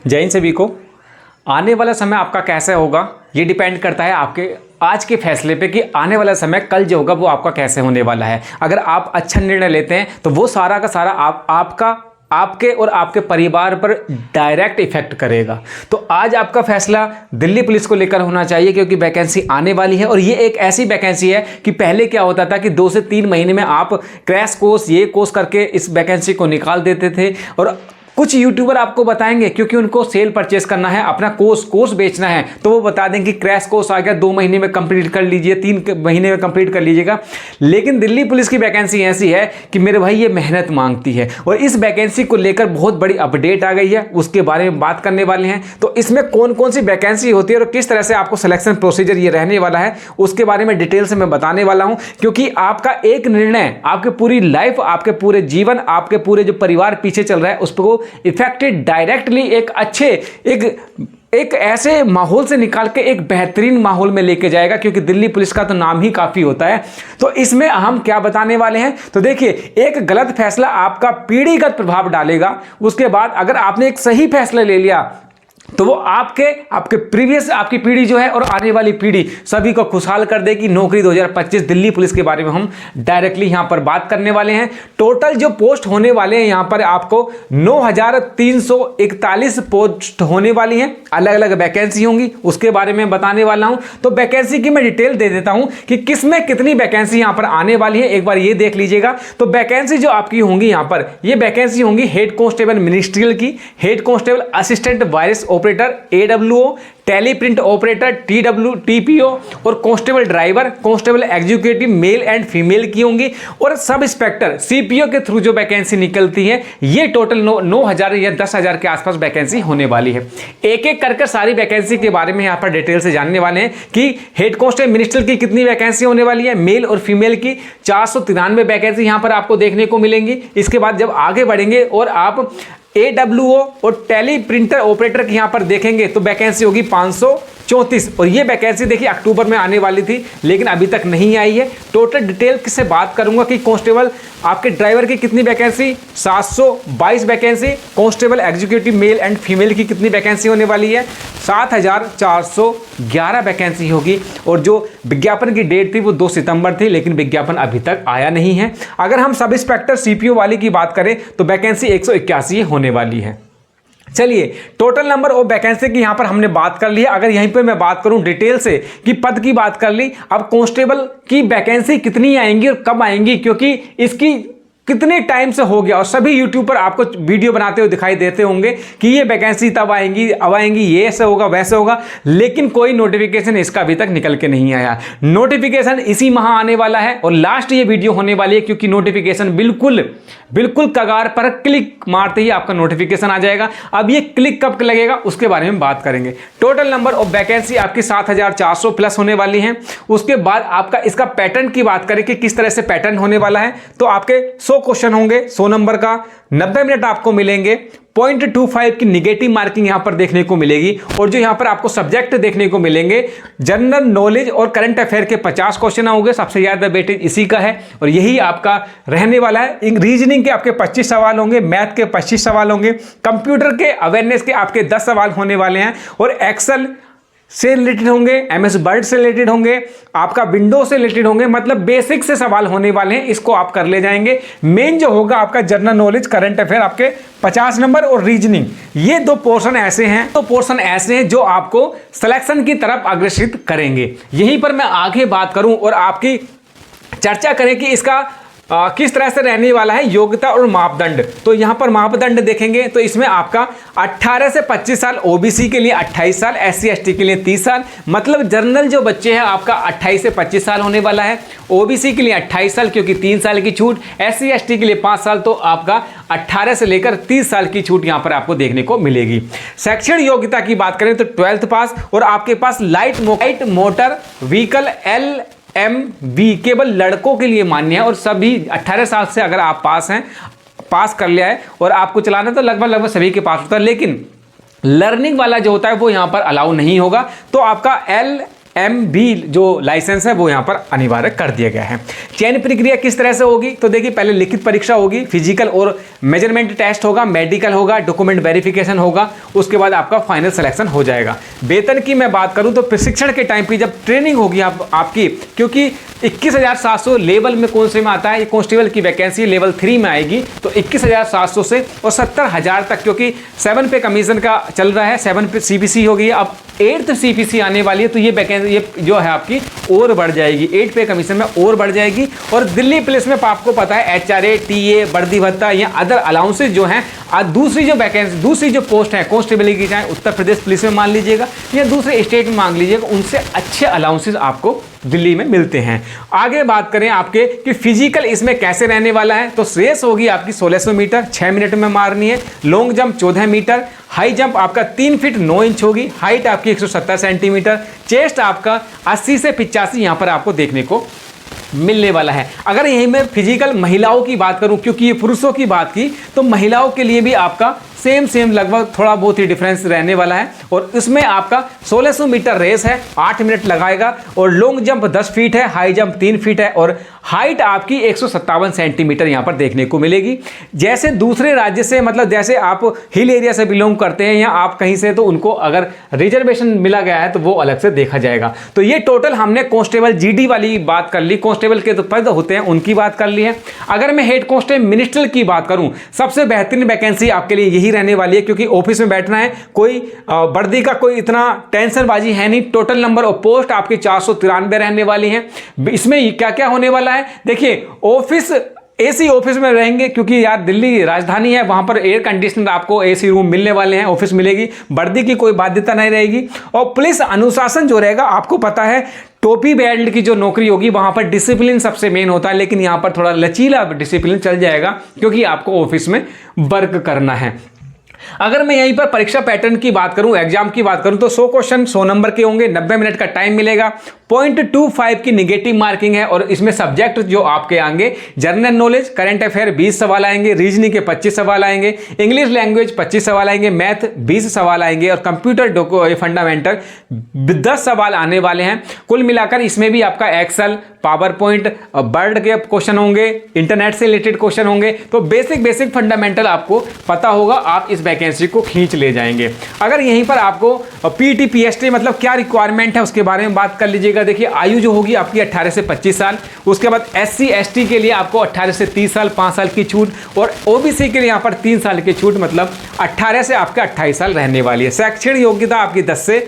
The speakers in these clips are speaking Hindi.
जय हिंद सभी को। आने वाला समय आपका कैसा होगा ये डिपेंड करता है आपके आज के फैसले पे कि आने वाला समय कल जो होगा वो आपका कैसे होने वाला है। अगर आप अच्छा निर्णय लेते हैं तो वो सारा का सारा आपके और आपके परिवार पर डायरेक्ट इफेक्ट करेगा। तो आज आपका फैसला दिल्ली पुलिस को लेकर होना चाहिए क्योंकि वैकेंसी आने वाली है और ये एक ऐसी वैकेंसी है कि पहले क्या होता था कि 2 से 3 महीने में आप क्रैश कोर्स ये कोर्स करके इस वैकेंसी को निकाल देते थे। और कुछ यूट्यूबर आपको बताएंगे क्योंकि उनको सेल परचेस करना है, अपना कोर्स बेचना है, तो वो बता दें कि क्रैश कोर्स आ गया, 2 महीने में कंप्लीट कर लीजिए, 3 महीने में कंप्लीट कर लीजिएगा। लेकिन दिल्ली पुलिस की वैकेंसी ऐसी है कि मेरे भाई ये मेहनत मांगती है और इस वैकेंसी को लेकर बहुत बड़ी अपडेट आ गई है, उसके बारे में बात करने वाले हैं। तो इसमें कौन कौन सी वैकेंसी होती है और किस तरह से आपको सिलेक्शन प्रोसीजर ये रहने वाला है उसके बारे में डिटेल से मैं बताने वाला हूं। क्योंकि आपका एक निर्णय आपके पूरी लाइफ, आपके पूरे जीवन, आपके पूरे जो परिवार पीछे चल रहा है उसको इफेक्टेड डायरेक्टली एक अच्छे एक ऐसे माहौल से निकाल के एक बेहतरीन माहौल में लेके जाएगा। क्योंकि दिल्ली पुलिस का तो नाम ही काफी होता है। तो इसमें हम क्या बताने वाले हैं, तो देखिए, एक गलत फैसला आपका पीढ़ीगत प्रभाव डालेगा। उसके बाद अगर आपने एक सही फैसला ले लिया तो वो आपके प्रीवियस आपकी पीढ़ी जो है और आने वाली पीढ़ी सभी को खुशहाल कर देगी। नौकरी 2025 दिल्ली पुलिस के बारे में हम डायरेक्टली यहां पर बात करने वाले हैं। टोटल जो पोस्ट होने वाले हैं यहां पर आपको 9341 पोस्ट होने वाली हैं। अलग अलग वैकेंसी होंगी उसके बारे में बताने वाला हूं। तो वैकेंसी की मैं डिटेल दे देता हूं कि किसमें कितनी वैकेंसी यहां पर आने वाली है, एक बार ये देख लीजिएगा। तो वैकेंसी जो आपकी होंगी यहां पर, ये वैकेंसी होंगी हेड कांस्टेबल मिनिस्ट्रियल की, head constable assistant wireless operator AWO, teleprinter operator TPO और constable driver, constable executive male and female की होंगी। और सब इंस्पेक्टर CPO के थ्रू जो वैकेंसी निकलती है ये टोटल 9,000 या 10,000 के आसपास वैकेंसी होने वाली है। एक एक करके सारी वैकेंसी के बारे में यहां पर डिटेल से जानने वाले हैं कि हेड कांस्टेबल मिनिस्टर की कितनी वैकेंसी होने वाली है, मेल और फीमेल की 493 वैकेंसी यहां पर आपको देखने को मिलेंगी। इसके बाद जब आगे बढ़ेंगे और आप AWO और टेली प्रिंटर ऑपरेटर की यहां पर देखेंगे तो वैकेंसी होगी 534। और ये वैकेंसी देखिए अक्टूबर में आने वाली थी लेकिन अभी तक नहीं आई है। टोटल डिटेल से बात करूंगा कि कांस्टेबल आपके ड्राइवर की कितनी vacancy, 722 vacancy, constable executive male and female की कितनी वैकेंसी होने वाली है, 7,411 वैकेंसी होगी। और जो विज्ञापन की डेट थी वो 2 सितंबर थी लेकिन विज्ञापन अभी तक आया नहीं है। अगर हम सब इंस्पेक्टर CPO वाली की बात करें तो वैकेंसी 181 होने वाली है। चलिए, टोटल नंबर ऑफ वैकेंसी की यहां पर हमने बात कर ली है। अगर यहीं पे मैं बात करूं डिटेल से कि पद की बात कर ली, अब कांस्टेबल की वैकेंसी कितनी आएंगी और कब आएंगी, क्योंकि इसकी कितने टाइम से हो गया और सभी यूट्यूब पर आपको वीडियो बनाते हुए दिखाई देते होंगे कि ये वैकेंसी तब आएंगी, अब आएंगी, ये ऐसे होगा वैसे होगा, लेकिन कोई नोटिफिकेशन इसका अभी तक निकल के नहीं आया। नोटिफिकेशन इसी माह आने वाला है और लास्ट ये वीडियो होने वाली है क्योंकि नोटिफिकेशन बिल्कुल कगार पर क्लिक मारते ही आपका नोटिफिकेशन आ जाएगा। अब ये क्लिक कब लगेगा उसके बारे में बात करेंगे। टोटल नंबर ऑफ वैकेंसी आपकी 7,400 प्लस होने वाली है। उसके बाद आपका इसका पैटर्न की बात करें कि किस तरह से पैटर्न होने वाला है, तो आपके 100 क्वेश्चन होंगे, 100 नंबर का, 90 मिनट आपको मिलेंगे, 0.25 की निगेटिव मार्किंग यहां पर देखने को मिलेगी। और जो यहां पर आपको सब्जेक्ट देखने को मिलेंगे, जनरल नॉलेज और करंट अफेयर के 50 क्वेश्चन होंगे, सबसे ज्यादा वेटेज इसी का है और यही आपका रहने वाला है। रीजनिंग के आपके 25 सवाल होंगे, मैथ के 25 सवाल होंगे, कंप्यूटर के अवेयरनेस के आपके 10 सवाल होने वाले हैं और एक्सेल से रिलेटेड होंगे, MS वर्ड से रिलेटेड होंगे, आपका विंडो से रिलेटेड होंगे, मतलब बेसिक से सवाल होने वाले हैं, इसको आप कर ले जाएंगे। मेन जो होगा आपका जनरल नॉलेज, करंट अफेयर आपके 50 नंबर और रीजनिंग, ये 2 पोर्शन ऐसे हैं जो आपको सिलेक्शन की तरफ अग्रसित करेंगे। यहीं पर मैं आगे बात करूं और आपकी चर्चा करें कि इसका किस तरह से रहने वाला है योग्यता और मापदंड। तो यहां पर मापदंड देखेंगे तो इसमें आपका 18 से 25 साल, OBC के लिए 28 साल, SC ST के लिए 30 साल, मतलब जनरल जो बच्चे हैं आपका 28 से 25 साल होने वाला है, OBC के लिए 28 साल क्योंकि 3 साल की छूट, SC ST के लिए 5 साल, तो आपका 18 से लेकर 30 साल की छूट यहां पर आपको देखने को मिलेगी। शैक्षणिक योग्यता की बात करें तो 12th पास और आपके पास लाइट मोटर व्हीकल LMV केवल लड़कों के लिए मान्य है और सभी 18 साल से अगर आप पास कर लिया है और आपको चलाना तो लगभग सभी के पास होता है, लेकिन लर्निंग वाला जो होता है वो यहां पर अलाउ नहीं होगा। तो आपका MB जो लाइसेंस है वो यहाँ पर अनिवार्य कर दिया गया है। चयन प्रक्रिया किस तरह से होगी, तो देखिए पहले लिखित परीक्षा होगी, फिजिकल और मेजरमेंट टेस्ट होगा, मेडिकल होगा, डॉक्यूमेंट वेरिफिकेशन होगा, उसके बाद आपका फाइनल सिलेक्शन हो जाएगा। वेतन की मैं बात करूं तो प्रशिक्षण के टाइम पे जब ट्रेनिंग होगी आपकी, क्योंकि 21,700 लेवल में कौन से में आता है, ये कांस्टेबल की वैकेंसी लेवल 3 में आएगी, तो 21,700 से और 70,000 तक, क्योंकि 7 पे कमीशन का चल रहा है, 7 पे CPC हो गई, अब 8th CPC आने वाली है, तो ये वैकेंसी ये जो है आपकी और बढ़ जाएगी, 8 पे कमीशन में और बढ़ जाएगी। और दिल्ली पुलिस में आपको पता है HRA, TA, वर्दी भत्ता या अदर अलाउंसेज जो हैं, दूसरी जो वैकेंसी दूसरी जो पोस्ट है कांस्टेबल की, चाहे उत्तर प्रदेश पुलिस में मान लीजिएगा या दूसरे स्टेट में मांग लीजिएगा, उनसे अच्छे अलाउंसेज आपको दिल्ली में मिलते हैं। आगे बात करें आपके कि फिजिकल इसमें कैसे रहने वाला है, तो रेस होगी आपकी 1600 मीटर 6 मिनट में मारनी है, long jump 14 metre, high jump आपका 3 फीट 9 इंच होगी, हाइट आपकी 170 सेंटीमीटर, चेस्ट आपका 80 से 85 यहाँ पर आपको देखने को मिलने वाला है। अगर यहीं में फिजिकल महिलाओं की बात करूं, क्योंकि ये पुरुषों की बात की, तो महिलाओं के लिए भी आपका सेम लगभग थोड़ा बहुत ही डिफरेंस रहने वाला है। और इसमें आपका 1600 मीटर रेस है, 8 मिनट लगाएगा, और लॉन्ग जंप 10 फीट है, हाई जंप 3 फीट है, और हाइट आपकी 157 सेंटीमीटर यहाँ पर देखने को मिलेगी। जैसे दूसरे राज्य से, मतलब जैसे आप हिल एरिया से बिलोंग करते हैं या आप कहीं से, तो उनको अगर रिजर्वेशन मिला गया है तो वो अलग से देखा जाएगा। तो ये टोटल हमने कांस्टेबल GD वाली बात कर ली, कांस्टेबल के तो पद होते हैं उनकी बात कर ली है। अगर मैं हेड कांस्टेबल मिनिस्टर की बात करूं, सबसे बेहतरीन वैकेंसी आपके लिए यही रहने वाली है, क्योंकि ऑफिस में बैठना है, कोई वर्दी का कोई इतना टेंशन बाजी है नहीं। टोटल नंबर ऑफ पोस्ट आपकी 493 रहने वाली है। इसमें क्या क्या होने वाला है, देखिए ऑफिस AC ऑफिस में रहेंगे, क्योंकि यार दिल्ली राजधानी है, वहां पर एयर कंडीशनर आपको AC रूम मिलने वाले हैं, ऑफिस मिलेगी, वर्दी की कोई बाध्यता नहीं रहेगी। और पुलिस अनुशासन जो रहेगा, आपको पता है टोपी बेल्ट की जो नौकरी होगी वहां पर डिसिप्लिन सबसे मेन होता है, लेकिन यहां पर थोड़ा लचीला डिसिप्लिन चल जाएगा, क्योंकि आपको ऑफिस में वर्क करना है। अगर मैं यहीं पर परीक्षा पैटर्न की बात करूं, एग्जाम की बात करूं, तो 100 क्वेश्चन 100 नंबर के होंगे, 90 मिनट का टाइम मिलेगा, 0.25 की निगेटिव मार्किंग है। और इसमें सब्जेक्ट जो आपके आएंगे, जनरल नॉलेज, करंट अफेयर 20 सवाल आएंगे, रीजनिंग के 25 सवाल आएंगे, इंग्लिश लैंग्वेज 25 सवाल आएंगे, मैथ 20 सवाल आएंगे, और कंप्यूटर फंडामेंटल 10 सवाल आने वाले हैं। कुल मिलाकर इसमें भी आपका एक्सेल, पावर पॉइंट, वर्ड के क्वेश्चन होंगे, इंटरनेट से रिलेटेड क्वेश्चन होंगे। तो बेसिक फंडामेंटल आपको पता होगा, आप इस वैकेंसी को खींच ले जाएंगे। अगर यहीं पर आपको PT PST मतलब क्या रिक्वायरमेंट है उसके बारे में बात कर लीजिएगा। देखिए आयु जो होगी आपकी 18 से 25 साल, उसके बाद SC ST के लिए आपको 18 से 30 साल 5 साल की छूट, और OBC के लिए यहाँ पर 3 साल की छूट, मतलब 18 से आपका 28 साल रहने वाली है। शैक्षणिक योग्यता आपकी 10 से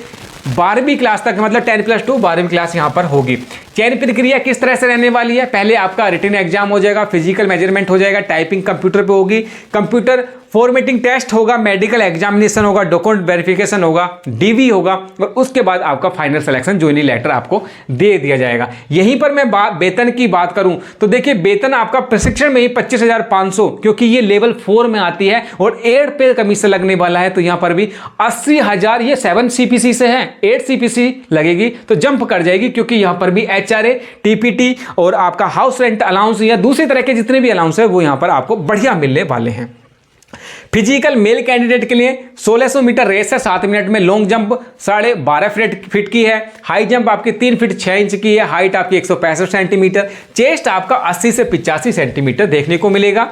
12वीं क्लास तक, मतलब 10+2 12वीं क्लास यहाँ पर होगी। चयन प्रक्रिया किस तरह से रहने वाली है, पहले आपका रिटन एग्जाम हो जाएगा, फिजिकल मेजरमेंट हो जाएगा, टाइपिंग कंप्यूटर पे होगी, कंप्यूटर फॉर्मेटिंग टेस्ट होगा, मेडिकल एग्जामिनेशन होगा, डॉक्यूमेंट वेरिफिकेशन होगा, DV होगा, और उसके बाद आपका फाइनल सिलेक्शन ज्वाइनिंग लेटर आपको दे दिया जाएगा। यहीं पर मैं वेतन की बात करूं तो देखिए वेतन आपका प्रशिक्षण में ही 25,500, क्योंकि ये लेवल 4 में आती है, और 8 पे कमीशन लगने वाला है, तो यहां पर भी 80,000, ये 7 CPC से है, 8 CPC लगेगी तो जंप कर जाएगी, क्योंकि यहां पर भी HRA, TPT और आपका हाउस रेंट अलाउंस या दूसरी तरह के जितने भी अलाउंस है वो यहां पर आपको बढ़िया मिलने वाले हैं। फिजिकल मेल कैंडिडेट के लिए 1600 मीटर रेस है, 7 मिनट में, लॉन्ग जंप 12.5 फीट की है, हाई जंप आपकी 3 फीट 6 इंच की है, हाइट आपकी 165 सेंटीमीटर, चेस्ट आपका 80 से 85 सेंटीमीटर देखने को मिलेगा।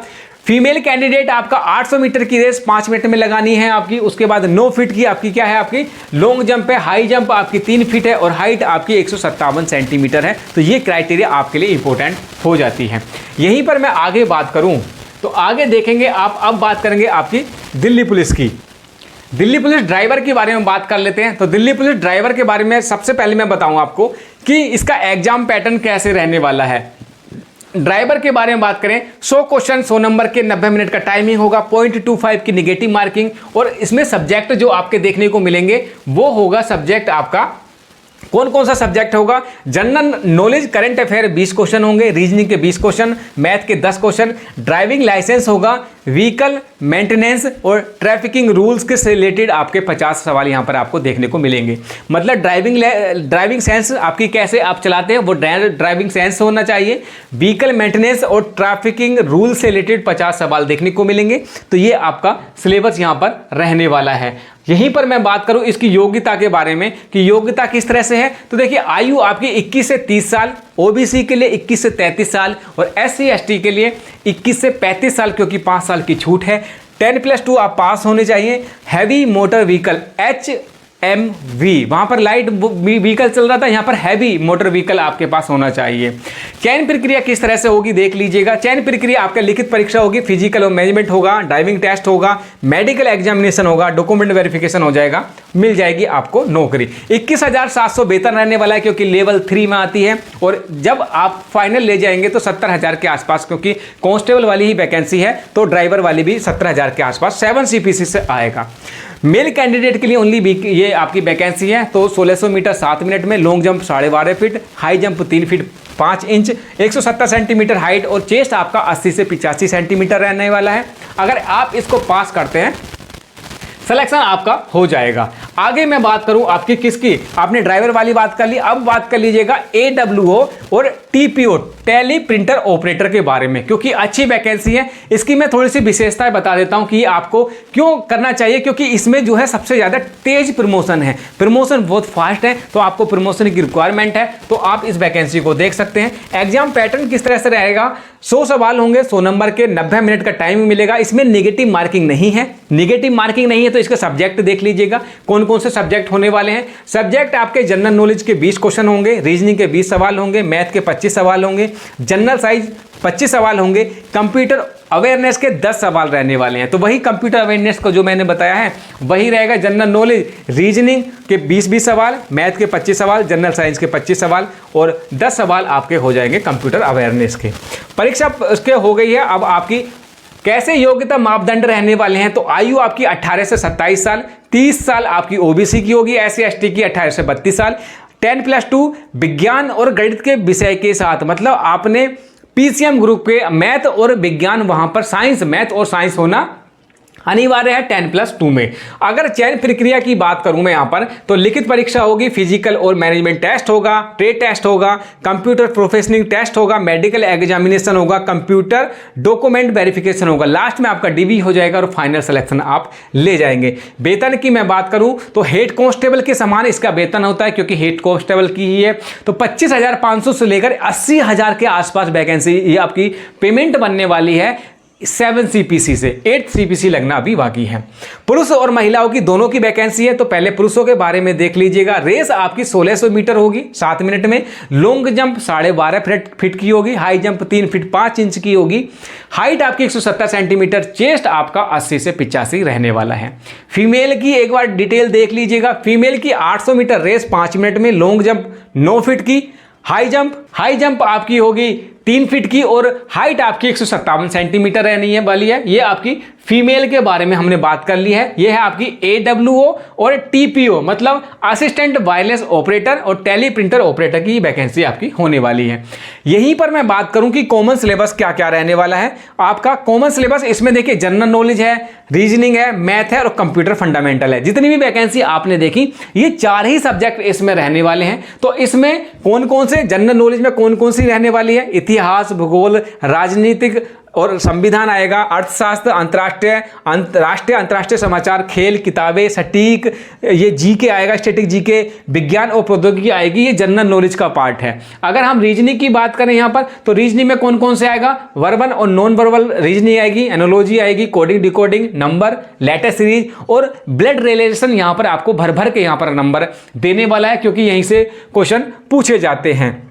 फीमेल कैंडिडेट आपका 800 मीटर की रेस 5 मिनट में लगानी है आपकी, उसके बाद 9 फीट की आपकी क्या है, आपकी लॉन्ग जंप है, हाई जंप आपकी 3 फीट है, और हाइट आपकी 157 सेंटीमीटर है। तो ये क्राइटेरिया आपके लिए इंपॉर्टेंट हो जाती है। यहीं पर मैं आगे बात करूं तो आगे देखेंगे आप, अब बात करेंगे आपकी दिल्ली पुलिस की। दिल्ली पुलिस ड्राइवर के बारे में बात कर लेते हैं। तो दिल्ली पुलिस ड्राइवर के बारे में सबसे पहले मैं बताऊं आपको कि इसका एग्जाम पैटर्न कैसे रहने वाला है। ड्राइवर के बारे में बात करें, 100 क्वेश्चन 100 नंबर के, 90 मिनट का टाइमिंग होगा, 0.25 की निगेटिव मार्किंग, और इसमें सब्जेक्ट जो आपके देखने को मिलेंगे वो होगा सब्जेक्ट आपका, कौन कौन सा सब्जेक्ट होगा, general knowledge, current affair 20 question होंगे, रीजनिंग के 20 क्वेश्चन, मैथ के 10 क्वेश्चन, ड्राइविंग लाइसेंस होगा, व्हीकल मेंटेनेंस और ट्रैफिकिंग रूल्स के से रिलेटेड आपके 50 सवाल यहां पर आपको देखने को मिलेंगे। मतलब ड्राइविंग सेंस आपकी कैसे आप चलाते हैं वो ड्राइविंग सेंस होना चाहिए, व्हीकल मेंटेनेंस और ट्रैफिकिंग रूल से रिलेटेड 50 सवाल देखने को मिलेंगे। तो ये आपका सिलेबस यहां पर रहने वाला है। यहीं पर मैं बात करूं इसकी योग्यता के बारे में कि योग्यता किस तरह से है, तो देखिए आयु आपकी 21 से 30 साल, ओबीसी के लिए 21 से 33 साल और SC ST के लिए 21 से 35 साल, क्योंकि 5 साल की छूट है। 10+2 आप पास होने चाहिए। हैवी मोटर व्हीकल HMV, वहां पर लाइट व्हीकल चल रहा था, यहां पर हैवी मोटर व्हीकल आपके पास होना चाहिए। चयन प्रक्रिया किस तरह से होगी देख लीजिएगा। चयन प्रक्रिया आपका लिखित परीक्षा होगी, फिजिकल और मैनेजमेंट होगा, ड्राइविंग टेस्ट होगा, मेडिकल एग्जामिनेशन होगा, डॉक्यूमेंट वेरिफिकेशन हो जाएगा, मिल जाएगी आपको नौकरी। 21,700 वेतन रहने वाला है, क्योंकि लेवल 3 में आती है, और जब आप फाइनल ले जाएंगे तो 70,000 के आसपास, क्योंकि कांस्टेबल वाली ही वैकेंसी है तो ड्राइवर वाली भी 70,000 के आसपास 7 CPC से आएगा। मेल कैंडिडेट के लिए ओनली ये आपकी वैकेंसी है। तो 1600 मीटर 7 मिनट में, long jump 12.5 feet, high jump 3 feet 5 inch, 170 centimetre height और चेस्ट आपका 80 से 85 सेंटीमीटर रहने वाला है। अगर आप इसको पास करते हैं सिलेक्शन आपका हो जाएगा। आगे मैं बात करूं आपकी किसकी, आपने ड्राइवर वाली बात कर ली, अब बात कर लीजिएगा AWO और TPO टेली प्रिंटर ऑपरेटर के बारे में, क्योंकि अच्छी वैकेंसी है। इसकी मैं थोड़ी सी विशेषताएं बता देता हूं कि आपको क्यों करना चाहिए, क्योंकि इसमें जो है सबसे ज़्यादा तेज प्रमोशन है, प्रमोशन बहुत फास्ट है, तो आपको प्रमोशन की रिक्वायरमेंट है, तो आप इस वैकेंसी को देख सकते हैं। एग्जाम पैटर्न किस तरह से रहेगा, 100 सवाल होंगे, 100 नंबर के, 90 मिनट का टाइम मिलेगा। इसमें नेगेटिव मार्किंग नहीं है, नेगेटिव मार्किंग नहीं है तो इसके सब्जेक्ट देख लीजिएगा कौन कौन से सब्जेक्ट होने वाले हैं। सब्जेक्ट आपके जनरल नॉलेज के 20 क्वेश्चन होंगे, रीजनिंग के 20 सवाल होंगे, मैथ के 25 सवाल होंगे, जनरल साइंस 25 सवाल होंगे, कंप्यूटर अवेयरनेस के 10 सवाल रहने वाले हैं। तो वही कंप्यूटर अवेयरनेस को जो मैंने बताया है वही रहेगा। जनरल नॉलेज, रीजनिंग के 20 सवाल, मैथ के 25 सवाल, जनरल साइंस के 25 सवाल और 10 सवाल आपके हो जाएंगे कंप्यूटर अवेयरनेस के। परीक्षा उसके हो गई है। अब आपकी कैसे योग्यता मापदंड रहने वाले हैं, तो आयु आपकी 18 से 27 साल, 30 साल आपकी ओबीसी की होगी, SC ST की 18 से 32 साल, 10+2 विज्ञान और गणित के विषय के साथ, मतलब आपने PCM ग्रुप के मैथ और विज्ञान, वहां पर साइंस, मैथ और साइंस होना अनिवार्य है 10+2 में। अगर चयन प्रक्रिया की बात करूं मैं यहां पर, तो लिखित परीक्षा होगी, फिजिकल और मैनेजमेंट टेस्ट होगा, ट्रेड टेस्ट होगा, कंप्यूटर प्रोफेशनिंग टेस्ट होगा, मेडिकल एग्जामिनेशन होगा, कंप्यूटर डॉक्यूमेंट वेरिफिकेशन होगा, लास्ट में आपका DV हो जाएगा और फाइनल सिलेक्शन आप ले जाएंगे। वेतन की मैं बात करूं तो हेड कांस्टेबल के समान इसका वेतन होता है, क्योंकि हेड कांस्टेबल की ही है। तो 25,500 से लेकर 80,000 के आसपास वैकेंसी ये आपकी पेमेंट बनने वाली है 7 CPC से। 8 CPC लगना अभी बाकी है। पुरुष और महिलाओं की दोनों की वैकेंसी है। तो पहले पुरुषों के बारे में देख लीजिएगा। रेस आपकी 1600 मीटर होगी 7 मिनट में, लॉन्ग जंप 12.5 फीट की होगी, हाई जंप 3 फीट 5 इंच की होगी, हाइट आपकी 170 सेंटीमीटर, चेस्ट आपका 80 से 85 रहने वाला है। फीमेल की एक बार डिटेल देख लीजिएगा। फीमेल की 800 मीटर रेस 5 मिनट में, लॉन्ग जंप 9 फीट की, हाई जंप आपकी होगी 3 फीट की और हाइट आपकी 157 सेंटीमीटर रहनी है वाली है। ये आपकी फीमेल के बारे में हमने बात कर ली है। ये है आपकी AWO और TPO, मतलब असिस्टेंट वायरलेस ऑपरेटर और टेली प्रिंटर ऑपरेटर की वैकेंसी आपकी होने वाली है। यहीं पर मैं बात करूं कि कॉमन सिलेबस क्या क्या रहने वाला है। आपका कॉमन सिलेबस इसमें देखिए जनरल नॉलेज है, रीजनिंग है, मैथ है और कंप्यूटर फंडामेंटल है। जितनी भी वैकेंसी आपने देखी ये 4 ही सब्जेक्ट इसमें रहने वाले हैं। तो इसमें कौन कौन से, जनरल नॉलेज में कौन कौन सी रहने वाली है, इतिहास, भूगोल, राजनीतिक और संविधान आएगा, अर्थशास्त्र, अंतर्राष्ट्रीय समाचार, खेल, किताबें, सटीक, ये जीके आएगा, स्टैटिक जीके, विज्ञान और प्रौद्योगिकी आएगी। ये जनरल नॉलेज का पार्ट है। अगर हम रीजनिंग की बात करें यहाँ पर, तो रीजनिंग में कौन कौन से आएगा, वर्बल और नॉन वर्बल रीजनिंग आएगी, एनोलॉजी आएगी, coding, decoding, number, letter series और ब्लड रिलेशन। यहाँ पर आपको भर भर के यहाँ पर नंबर देने वाला है, क्योंकि यहीं से क्वेश्चन पूछे जाते हैं।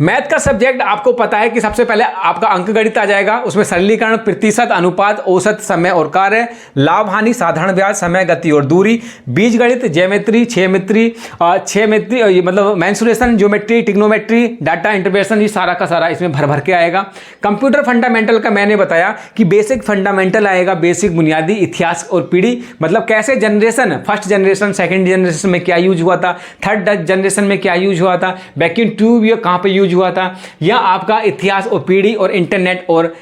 मैथ का सब्जेक्ट आपको पता है कि सबसे पहले आपका अंकगणित आ जाएगा। उसमें सरलीकरण, प्रतिशत, अनुपात, औसत, समय और कार्य, लाभ हानि, साधारण ब्याज, समय, गति और दूरी, बीजगणित, ज्योमेट्री, छह मित्री मतलब mensuration, geometry, trigonometry, data interpretation, ये सारा का सारा इसमें भर भर के आएगा। कंप्यूटर फंडामेंटल का मैंने बताया कि बेसिक फंडामेंटल आएगा, बेसिक बुनियादी, इतिहास और पीढ़ी, मतलब कैसे generation, first generation, second generation में क्या यूज हुआ था, थर्ड जनरेशन में क्या यूज हुआ था, वैक्यूम ट्यूब ये कहाँ पे यूज हुआ था, या आपका इतिहास और पीढ़ी और इंटरनेट और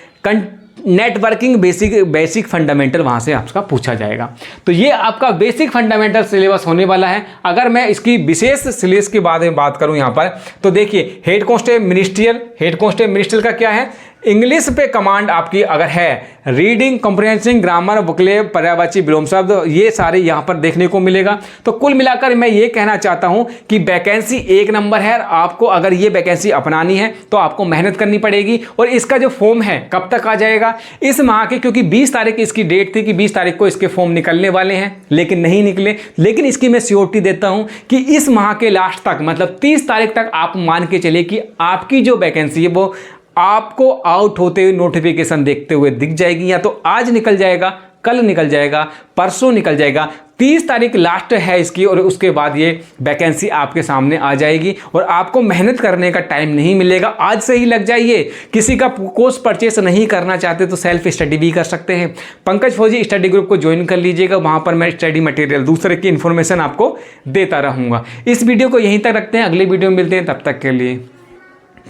नेटवर्किंग बेसिक फंडामेंटल वहां से आपका पूछा जाएगा। तो ये आपका बेसिक फंडामेंटल सिलेबस होने वाला है। अगर मैं इसकी विशेष सिलेबस के बारे में बात करूं यहां पर, तो देखिए हेड कांस्टेबल मिनिस्ट्रियल का क्या है, इंग्लिश पे कमांड आपकी अगर है, रीडिंग, कॉम्प्रिहेंशन, ग्रामर, वोकैबुलरी, पर्यायवाची, विलोम शब्द, ये सारे यहाँ पर देखने को मिलेगा। तो कुल मिलाकर मैं ये कहना चाहता हूँ कि वैकेंसी एक नंबर है। आपको अगर ये वैकेंसी अपनानी है तो आपको मेहनत करनी पड़ेगी। और इसका जो फॉर्म है कब तक आ जाएगा, इस माह के, क्योंकि 20 तारीख इसकी डेट थी कि 20 तारीख को इसके फॉर्म निकलने वाले हैं, लेकिन नहीं निकले। लेकिन इसकी मैं श्योरिटी देता हूँ कि इस माह के लास्ट तक, मतलब 30 तारीख तक आप मान के चलिए कि आपकी जो वैकेंसी है वो आपको आउट होते हुए नोटिफिकेशन देखते हुए दिख जाएगी। या तो आज निकल जाएगा, कल निकल जाएगा, परसों निकल जाएगा। 30 तारीख लास्ट है इसकी और उसके बाद ये वैकेंसी आपके सामने आ जाएगी और आपको मेहनत करने का टाइम नहीं मिलेगा। आज से ही लग जाइए। किसी का कोर्स परचेस नहीं करना चाहते तो सेल्फ स्टडी भी कर सकते हैं। पंकज फौजी स्टडी ग्रुप को ज्वाइन कर लीजिएगा, वहाँ पर मैं स्टडी मटेरियल, दूसरे की इन्फॉर्मेशन आपको देता रहूँगा। इस वीडियो को यहीं तक रखते हैं, अगले वीडियो में मिलते हैं। तब तक के लिए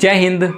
जय हिंद।